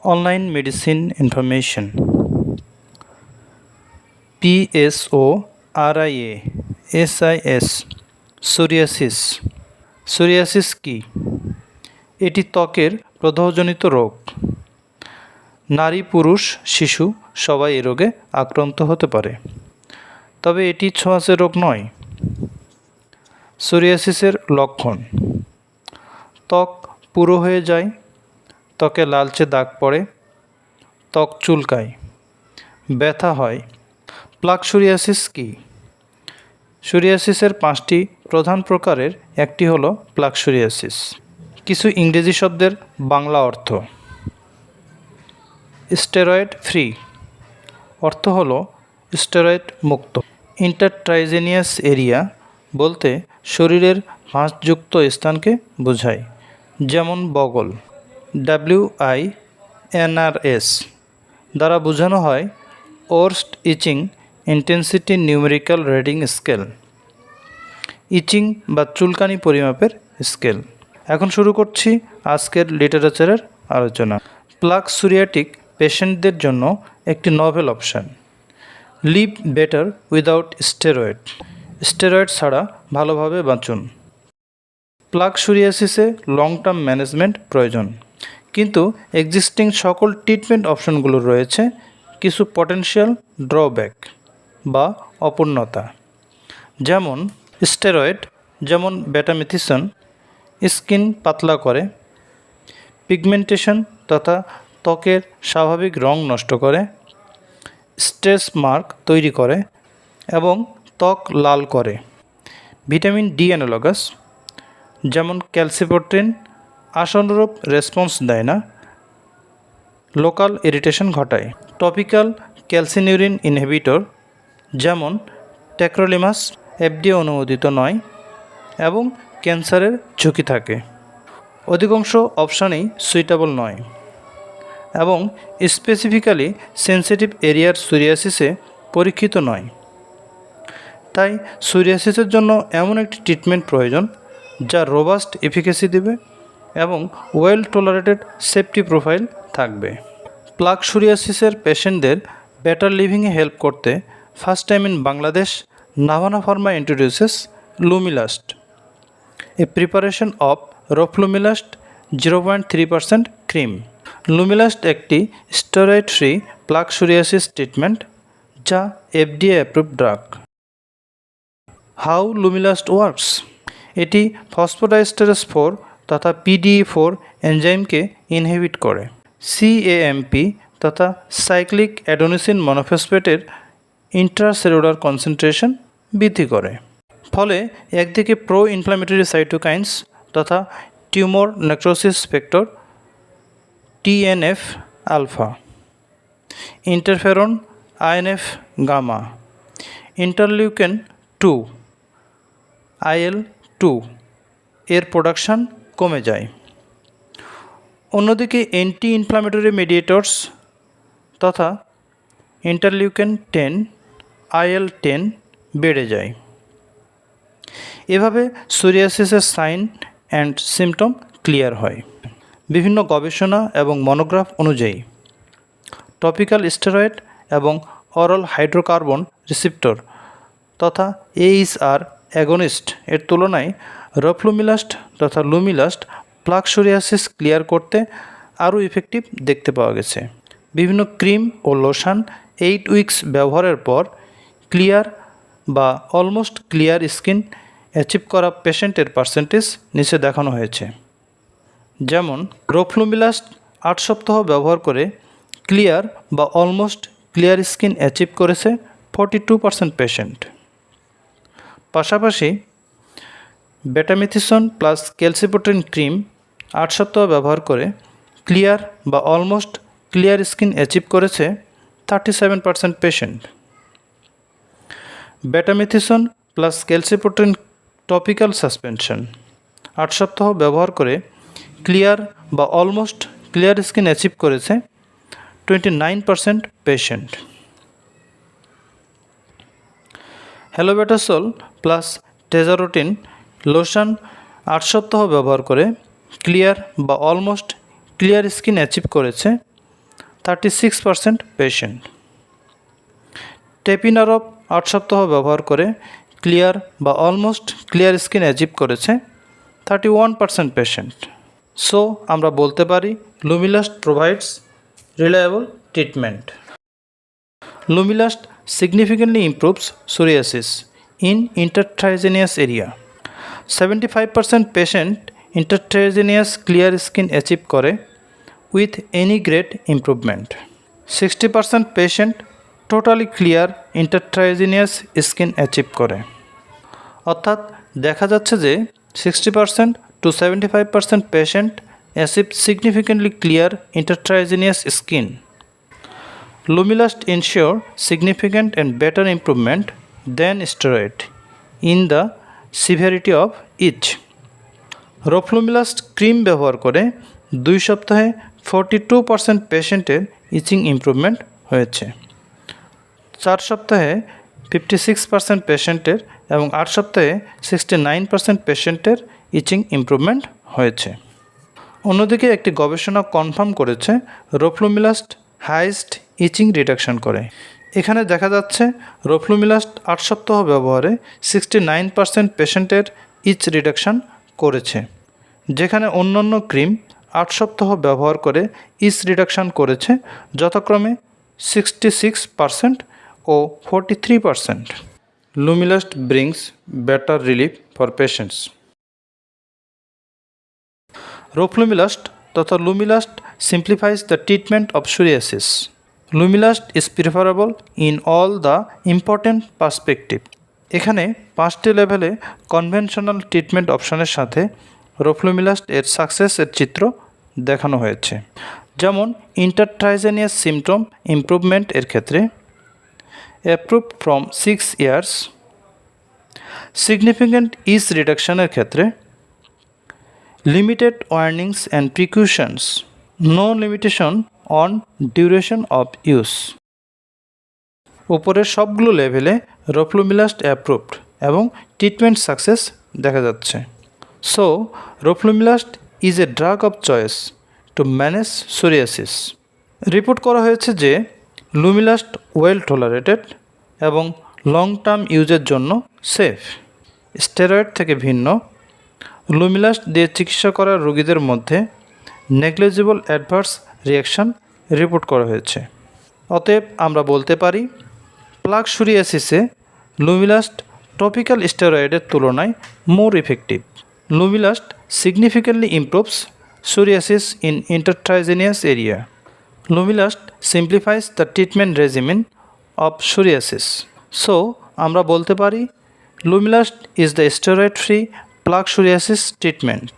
Online medicine information. PSORIASIS psoriasis. Psoriasis কি? এটি ত্বকের প্রদাহজনিত রোগ। নারী, পুরুষ, শিশু সবাই এ রোগে আক্রান্ত হতে পারে, তবে এটি ছোঁয়াচে রোগ নয়। সোরিয়াসিসের লক্ষণ: ত্বক পুরো হয়ে যায়, ত্বকে লালচে দাগ পড়ে, ত্বক চুলকায়, ব্যথা হয়। প্লাক সোরিয়াসিস কি? সোরিয়াসিসের 5টি প্রধান প্রকারের একটি হলো প্লাক সোরিয়াসিস। কিছু ইংরেজি শব্দের বাংলা অর্থ: স্টেরয়েড ফ্রি, অর্থ হলো স্টেরয়েড মুক্ত। ইন্টারট্রাইজেনিয়াস এরিয়া বলতে শরীরের ভাঁজযুক্ত স্থানকে বোঝায়, যেমন বগল। WINRS দ্বারা বোঝানো হয় ওর্স্ট ইচিং ইন্টেন্সিটি নিউমেরিক্যাল রিডিং স্কেল, ইচিং বা চুলকানি পরিমাপের স্কেল। এখন শুরু করছি আজকের লিটারেচারের আলোচনা। প্লাক সোরিয়াটিক পেশেন্টদের জন্য একটি novel option, live better without steroid. Steroid ছাড়া ভালোভাবে বাঁচুন। প্লাক সোরিয়াসিসে লং টার্ম ম্যানেজমেন্ট প্রয়োজন, কিন্তু এক্সিস্টিং সকল ট্রিটমেন্ট অপশনগুলো রয়েছে কিছু পটেনশিয়াল ড্রব্যাক বা অপূর্ণতা। যেমন স্টেরয়েড, যেমন বেটামেথিসন, স্কিন পাতলা করে, পিগমেন্টেশন তথা ত্বকের স্বাভাবিক রং নষ্ট করে, স্ট্রেচ মার্ক তৈরি করে এবং ত্বক লাল করে। ভিটামিন ডি অ্যানালগাস, যেমন ক্যালসিপোট্রিন, আশানুরূপ রেসপন্স দেয় না, লোকাল ইরিটেশন ঘটায়। টপিক্যাল ক্যালসিনিউরিন ইনহিবিটর, যেমন ট্যাক্রোলিমাস, FDA অনুমোদিত নয় এবং ক্যান্সারের ঝুঁকি থাকে। অধিকাংশ অপশানেই সুইটেবল নয় এবং স্পেসিফিক্যালি সেন্সিটিভ এরিয়ার সোরিয়াসিসে পরীক্ষিত নয়। তাই সোরিয়াসিসের জন্য এমন একটি ট্রিটমেন্ট প্রয়োজন যা রোবাস্ট এফিকেসি দেবে এবং ওয়েল টলারেটেড সেফটি প্রোফাইল থাকবে। প্লাক সোরিয়াসিসের পেশেন্টদের বেটার লিভিংয়ে হেল্প করতে first time in Bangladesh Navana Pharma introduces Lumilast, a preparation of roflumilast 0.3% cream. Lumilast একটি steroid free plaque psoriasis treatment যা FDA approved drug. How Lumilast works? এটি ফসফোডাইস্টারেস 4 তথা PDE4 এনজাইমকে ইনহিবিট করে। CAMP তথা সাইক্লিক অ্যাডোনিসিন মনোফসফেটের ইন্ট্রাসেলুলার কনসেন্ট্রেশন বৃদ্ধি করে। ফলে একদিকে প্রো ইনফ্ল্যামেটরি সাইটোকাইন্স তথা tumour necrosis factor TNF alpha, interferon INF gamma, interleukin 2 IL-2 এর প্রোডাকশান কমে যায়। অন্যদিকে অ্যান্টি ইনফ্ল্যামেটরি মেডিয়েটরস তথা ইন্টারলিউকেন 10 IL-10 বেড়ে যায়। এভাবে সোরিয়াসিসের সাইন অ্যান্ড সিমটম ক্লিয়ার হয়। বিভিন্ন গবেষণা এবং মনোগ্রাফ অনুযায়ী টপিক্যাল স্টেরয়েড এবং অরাল হাইড্রোকার্বন রিসেপ্টর তথা AHR অ্যাগনিস্ট এর তুলনায় রোফ্লুমিলাস্ট তথা লুমিলাস্ট প্লাক সোরিয়াসিস ক্লিয়ার করতে আরও ইফেক্টিভ দেখতে পাওয়া গেছে। বিভিন্ন ক্রিম ও লোশন 8 উইকস ব্যবহারের পর ক্লিয়ার বা অলমোস্ট ক্লিয়ার স্কিন অ্যাচিভ করা পেশেন্টের পার্সেন্টেজ নিচে দেখানো হয়েছে। যেমন রোফ্লুমিলাস্ট 8 সপ্তাহ ব্যবহার করে ক্লিয়ার বা অলমোস্ট ক্লিয়ার স্কিন অ্যাচিভ করেছে 42% পেশেন্ট। পাশাপাশি বেটামেথিসন প্লাস ক্যালসিপোট্রিন ক্রিম 8 সপ্তাহ ব্যবহার করে ক্লিয়ার বা অলমোস্ট ক্লিয়ার স্কিন অ্যাচিভ করেছে 37% পেশেন্ট। বেটামেথিসন প্লাস ক্যালসিপোট্রিন টপিক্যাল সাসপেনশন 8 সপ্তাহ ব্যবহার করে ক্লিয়ার বা অলমোস্ট ক্লিয়ার স্কিন অ্যাচিভ করেছে 29% পেশেন্ট। হ্যালোবেটাসল প্লাস টেজারোটিন লোশন 8 সপ্তাহ ব্যবহার করে ক্লিয়ার বা অলমোস্ট ক্লিয়ার স্কিন অ্যাচিভ করেছে 36% পেশেন্ট। টেপিনারব 8 সপ্তাহ ব্যবহার করে ক্লিয়ার বা অলমোস্ট ক্লিয়ার স্কিন অ্যাচিভ করেছে 31% পেশেন্ট। সো আমরা বলতে পারি Lumilast provides reliable treatment. Lumilast significantly improves psoriasis in intertriginous area. 75% patient intertriginous clear skin achieve করে with any grade improvement. 60% patient totally clear intertriginous skin achieve করে। অর্থাৎ দেখা যাচ্ছে যে 60% to 75% patient achieve significantly clear intertriginous skin. Lumilast ensure significant and better improvement than steroid in the severity of itch. Roflumilast cream ব্যবহার করে 2 সপ্তাহে 42% পেশেন্টের ইচিং improvement হয়েছে। 4 সপ্তাহে 56% পেশেন্টের এবং 8 সপ্তাহে 69% পেশেন্টের ইচিং ইমপ্রুভমেন্ট হয়েছে। অন্যদিকে একটি গবেষণা কনফার্ম করেছে রফ্লুমিলাস্ট হাইয়েস্ট ইচিং রিডাকশন করে। এখানে দেখা যাচ্ছে রফ্লুমিলাস্ট 8 সপ্তাহ ব্যবহারে 69% পেশেন্টের ইচ রিডাকশন করেছে, যেখানে অন্যান্য ক্রিম 8 সপ্তাহ ব্যবহার করে ইচ রিডাকশন করেছে যথাক্রমে 66% ও 43%। Lumilast brings better relief for patients. Roflumilast তথা Lumilast simplifies the treatment of psoriasis. Lumilast is preferable in all the important perspective. এখানে 5টি লেভেলে কনভেনশনাল ট্রিটমেন্ট অপশনের সাথে রফ্লুমিলাস্ট এর সাকসেসের চিত্র দেখানো হয়েছে। যেমন ইন্টারট্রাইজেনিয়াস সিমটম ইমপ্রুভমেন্ট এর ক্ষেত্রে approved from 6 years, significant itch রিডাকশনের ক্ষেত্রে limited warnings and precautions, no limitation on duration of use. উপরের সবগুলো লেভেলে রফ্লুমিলাস্ট অ্যাপ্রুভড এবং ট্রিটমেন্ট সাকসেস দেখা যাচ্ছে। So roflumilast is a drug of choice to manage psoriasis. Report করা হয়েছে যে লুমিলাস্ট ওয়েল টলারেটেড এবং লং টার্ম ইউজের জন্য সেফ। স্টেরয়েড থেকে ভিন্ন লুমিলাস্ট দিয়ে চিকিৎসা করা রোগীদের মধ্যে নেগলিজিবল অ্যাডভার্স রিয়াকশান রিপোর্ট করা হয়েছে। অতএব আমরা বলতে পারি প্লাক সোরিয়াসিসে লুমিলাস্ট টপিক্যাল স্টেরয়েডের তুলনায় more effective. Lumilast significantly improves psoriasis in intertriginous area. Lumilast simplifies the treatment regimen of psoriasis. So আমরা বলতে পারি Lumilast is the steroid free plaque psoriasis treatment.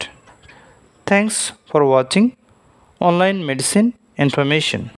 Thanks for watching online medicine information.